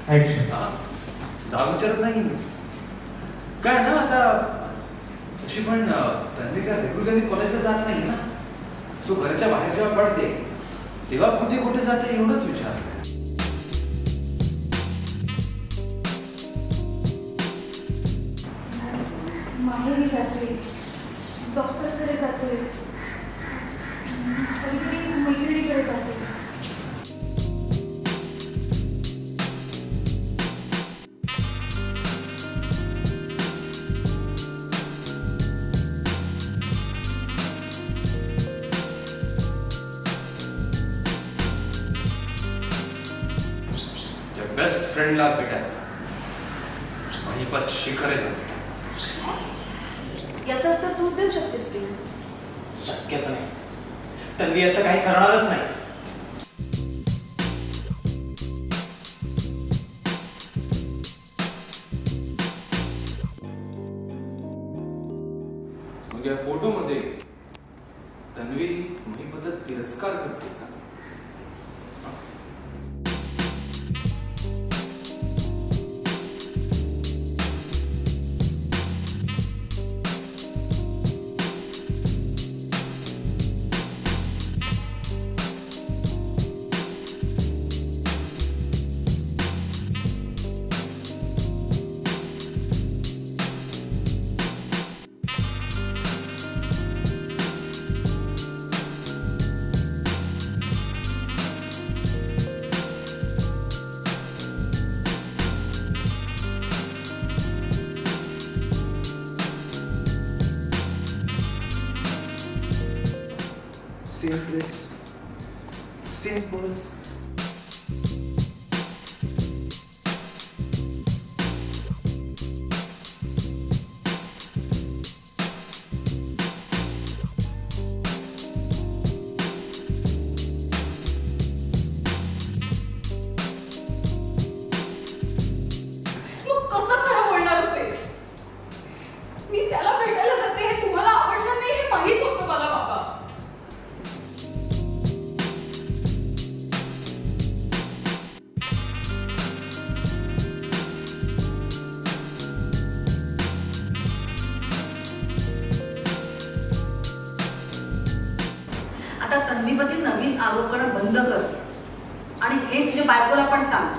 जाब विचारत नाही काय ना आता तशी पण त्यांनी काय रेग्युलरली कॉलेजला जात नाही ना सो घराच्या बाहेर जेव्हा पडते तेव्हा कुठे कुठे जाते एवढंच विचार माहेरी जाते डॉक्टरकडे जाते कधीकधी मैत्रिणीकडे जाते बेस्ट फ्रेंडला भेटायला महिपत शिखर आहे याचा उत्तर तूच देऊ शकतेस की शक्यच नाही तन्वी असं काही करणारच नाही मग या फोटोमध्ये तन्वी महिपतचा तिरस्कार करते का Same place, same pose. आता तन्वीवरील नवीन आरोप करणं बंद कर आणि हे तुझ्या बायकोला पण सांग